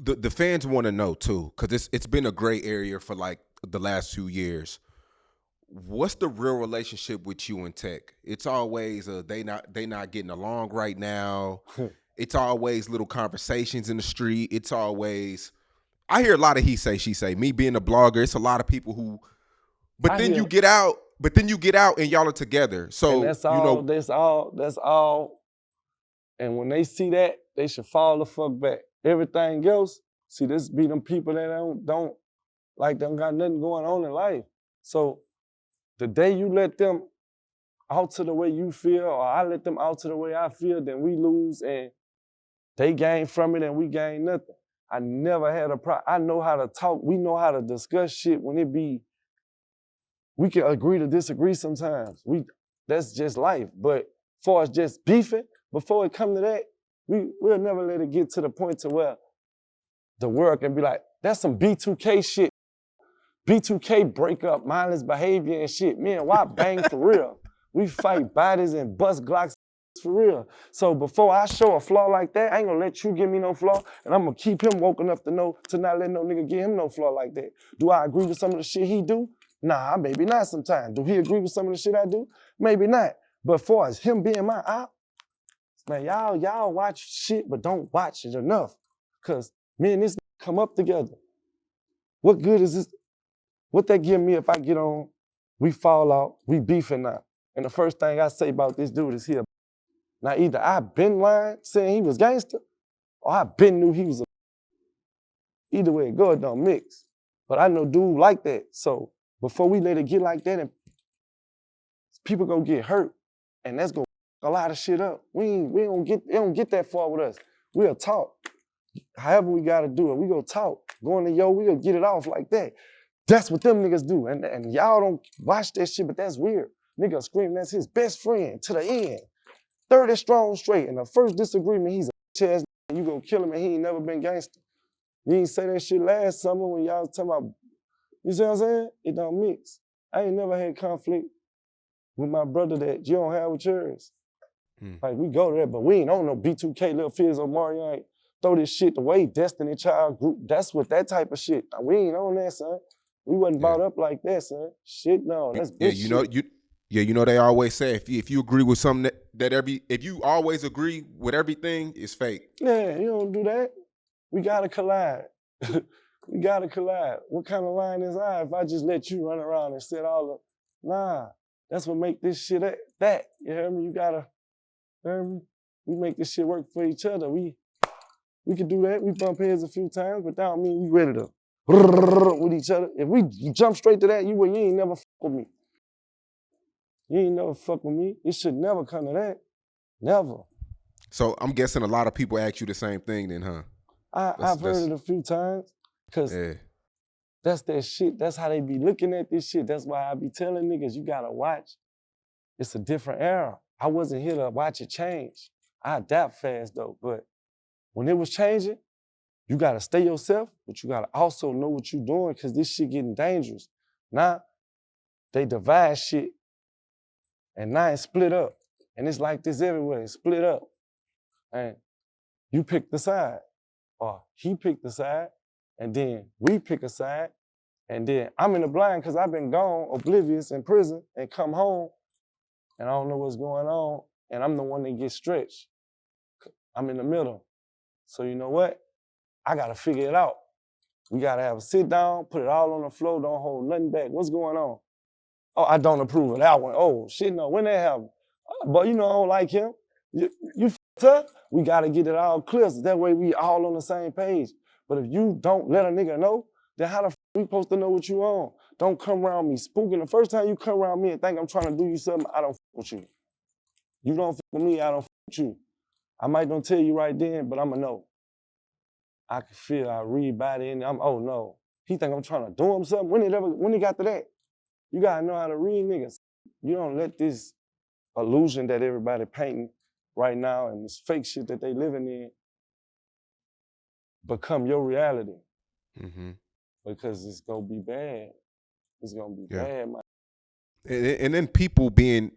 The fans want to know too, because it's been a gray area for like the last 2 years. What's the real relationship with you and Tech? It's always they not getting along right now. It's always little conversations in the street. It's always I hear a lot of he say she say. Me being a blogger, it's a lot of people who. But I then hear, you get out. But then you get out and y'all are together. and So that's all. That's all. And when they see that, they should fall the fuck back. Everything else, see, this be them people that don't like them got nothing going on in life. So the day you let them alter the way you feel, or I let them alter the way I feel, then we lose and they gain from it and we gain nothing. I never had a problem. I know how to talk. We know how to discuss shit when it be, we can agree to disagree sometimes. That's just life. But far as just beefing, before it come to that, we'll never let it get to the point to where the world can be like, that's some B2K shit. B2K break up, mindless behavior and shit. Man, why bang for real? We fight bodies and bust Glocks for real. So before I show a flaw like that, I ain't gonna let you give me no flaw, and I'm gonna keep him woke enough to know to not let no nigga give him no flaw like that. Do I agree with some of the shit he do? Nah, maybe not sometimes. Do he agree with some of the shit I do? Maybe not. But far as him being my op, man, y'all watch shit, but don't watch it enough. Cause me and this come up together. What good is this? What that give me if I get on, we fall out, we beefing now. And the first thing I say about this dude is here. Now either I been lying, saying he was gangster, or I been knew he was a. Either way it go, it don't mix. But I know dude like that. So before we let it get like that, and people gonna get hurt, and that's gonna a lot of shit up. We don't get that far with us. We'll talk. However we gotta do it, we gonna talk. Going to we gonna get it off like that. That's what them niggas do. And y'all don't watch that shit, but that's weird. Nigga screaming that's his best friend to the end. 30 strong straight. And the first disagreement, he's a bitch ass nigga. You gonna kill him and he ain't never been gangster. You ain't say that shit last summer when y'all was talking about, you see what I'm saying? It don't mix. I ain't never had conflict with my brother that you don't have with yours. Like, we go to that, but we ain't on no B2K, Lil Fizz or Mario. Ain't throw this shit away, Destiny Child group. That's what that type of shit. We ain't on that, son. We wasn't brought up like that, son. Shit, no, that's bitch shit. You know they always say if you agree with something if you always agree with everything, it's fake. Yeah, you don't do that. We gotta collide. We gotta collide. What kind of line is I if I just let you run around and set all the, nah, that's what make this shit that. You hear me? You gotta, you hear me? We make this shit work for each other. We can do that. We bump heads a few times, but that don't mean we ready to with each other. If we jump straight to that, you ain't never fuck with me. You ain't never fuck with me. It should never come to that. Never. So I'm guessing a lot of people ask you the same thing then, huh? I've heard it a few times, because that's that shit. That's how they be looking at this shit. That's why I be telling niggas, you gotta watch. It's a different era. I wasn't here to watch it change. I adapt fast though, but when it was changing, you gotta stay yourself, but you gotta also know what you're doing, because this shit getting dangerous. Now, they divide shit, and now it's split up. And it's like this everywhere, it's split up. And you pick the side, or he picked the side, and then we pick a side, and then I'm in the blind because I've been gone, oblivious in prison, and come home, and I don't know what's going on, and I'm the one that gets stretched. I'm in the middle. So you know what? I gotta figure it out. We gotta have a sit down, put it all on the floor, don't hold nothing back. What's going on? Oh, I don't approve of that one. Oh, shit, no, when that happen? But you know, I don't like him. You f***ed up? We gotta get it all clear, so that way we all on the same page. But if you don't let a nigga know, then how the f*** we supposed to know what you on? Don't come around me spooking. The first time you come around me and think I'm trying to do you something, I don't f*** with you. You don't f*** with me, I don't f*** with you. I might don't tell you right then, but I'ma know. I can feel, I read body, and oh no. He think I'm trying to do him something. When he got to that? You gotta know how to read niggas. You don't let this illusion that everybody painting right now and this fake shit that they living in become your reality. Because it's gonna be bad. It's gonna be bad, man. And then people being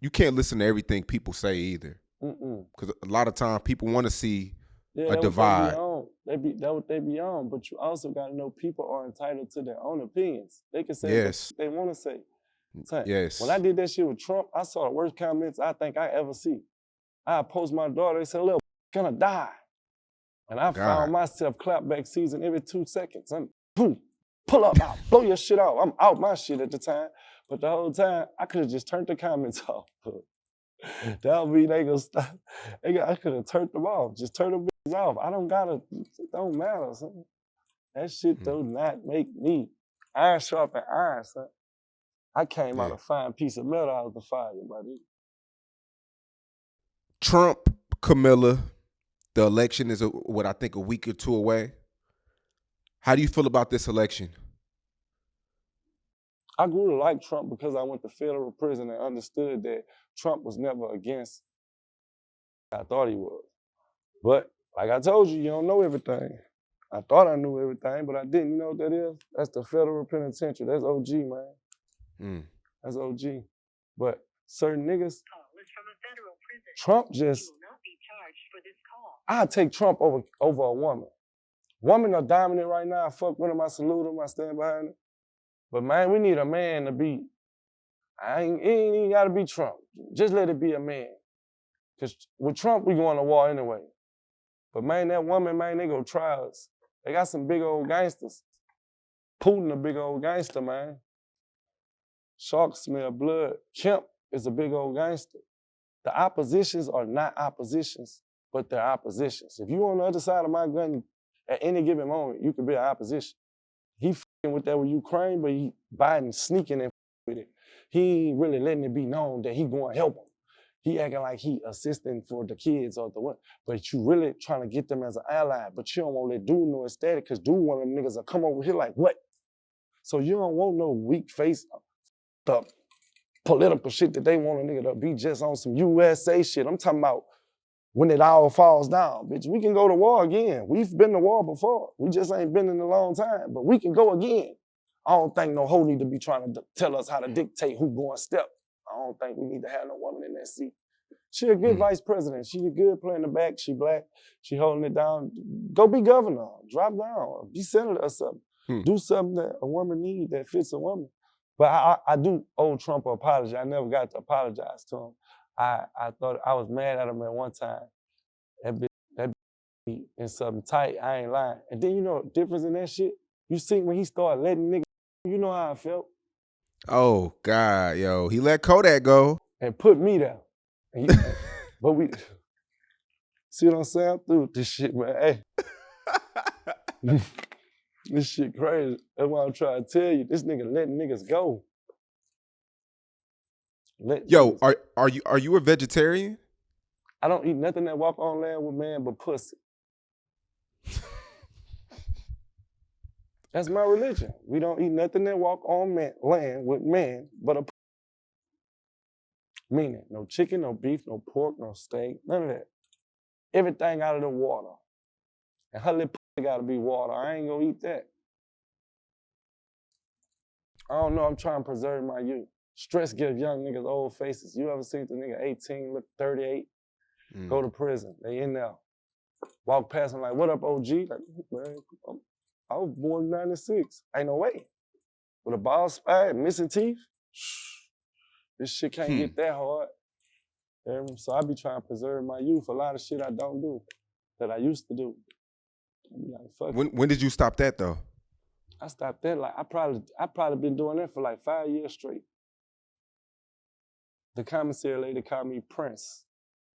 you can't listen to everything people say either, because a lot of times people want to see a divide. What they be on. That what they be on. But you also got to know people are entitled to their own opinions. They can say Yes. what they want to say. Yes. When I did that shit with Trump, I saw the worst comments I think I ever see. I post my daughter, they said, "Little gonna die," and I found myself clapback season every 2 seconds. I'm boom, pull up, out, blow your shit out. I'm out my shit at the time, but the whole time I could have just turned the comments off. That would be they gonna stop. I could have turned them off. Just turn them bitches off. I don't gotta. It don't matter, son. That shit do not make me iron sharpen iron, son. I came out a fine piece of metal out of the fire, buddy. Trump, Camilla, the election is what I think a week or two away. How do you feel about this election? I grew to like Trump because I went to federal prison and understood that Trump was never against I thought he was. But like I told you, you don't know everything. I thought I knew everything, but I didn't. You know what that is? That's the federal penitentiary. That's OG, man. That's OG. But certain niggas, Trump just, I take Trump over a woman. Women are dominant right now. I fuck with them, I salute them, I stand behind them. But man, we need a man to be, it ain't even gotta be Trump. Just let it be a man. Because with Trump, we going to war anyway. But man, that woman, man, they gonna try us. They got some big old gangsters. Putin a big old gangster, man. Sharks smell blood. Kemp is a big old gangster. The oppositions are not oppositions, but they're oppositions. If you on the other side of my gun, at any given moment, you could be an opposition. He f***ing with that with Ukraine, but Biden sneaking in with it. He ain't really letting it be known that he going to help them. He acting like he assisting for the kids or the what, but you really trying to get them as an ally, but you don't want to let dude know it's static, because dude one of them niggas will come over here like, what? So you don't want no weak face, the political shit that they want a nigga to be just on some USA shit. I'm talking about when it all falls down, bitch. We can go to war again. We've been to war before. We just ain't been in a long time, but we can go again. I don't think no hoe need to be trying to tell us how to dictate who going step. I don't think we need to have no woman in that seat. She a good vice president. She a good player in the back. She black. She holding it down. Go be governor. Drop down. Be senator or something. Do something that a woman needs that fits a woman. But I do owe Trump an apology. I never got to apologize to him. I thought I was mad at him at one time. That bitch in something tight. I ain't lying. And then you know the difference in that shit? You see when he started letting niggas, you know how I felt. Oh, God, yo. He let Kodak go. And put me down. But we, see what I'm saying? I'm through with this shit, man. Hey. This shit crazy. That's why I'm trying to tell you. This nigga letting niggas go. Yo, are you a vegetarian? I don't eat nothing that walk on land with man but pussy. That's my religion. We don't eat nothing that walk on land with man but a pussy. Meaning, no chicken, no beef, no pork, no steak, none of that. Everything out of the water. And her little pussy gotta be water. I ain't gonna eat that. I don't know, I'm trying to preserve my youth. Stress gives young niggas old faces. You ever seen the nigga 18, look 38, go to prison, they in there. Walk past him like, what up, OG? Like, man, I was born in 96. Ain't no way. With a bald spot, missing teeth, this shit can't get that hard. So I be trying to preserve my youth. A lot of shit I don't do that I used to do. Like, fuck when did you stop that though? I stopped that like I probably been doing that for like 5 years straight. The commissary lady called me Prince.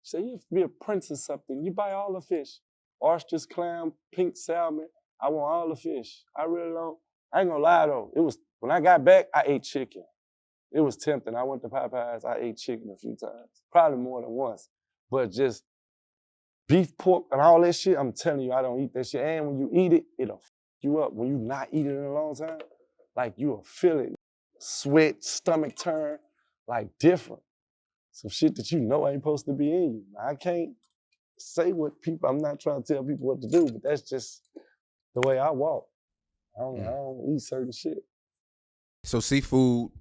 She said, you have to be a prince or something. You buy all the fish. Oysters, clam, pink salmon. I want all the fish. I really don't. I ain't gonna lie though. It was when I got back, I ate chicken. It was tempting. I went to Popeyes, I ate chicken a few times. Probably more than once. But just beef, pork, and all that shit, I'm telling you, I don't eat that shit. And when you eat it, it'll f you up. When you not eat it in a long time, like you'll feel it. Sweat, stomach turn, like different. Some shit that you know ain't supposed to be in you. I can't say what people, I'm not trying to tell people what to do, but that's just the way I walk. I don't eat certain shit. So seafood,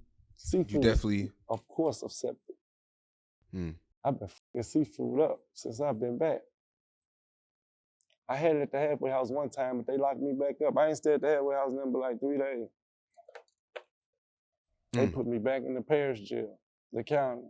you definitely... Of course, accepted. I've been fucking seafood up since I've been back. I had it at the halfway house one time, but they locked me back up. I ain't stayed at the halfway house nothing but like 3 days. They put me back in the parish jail, the county.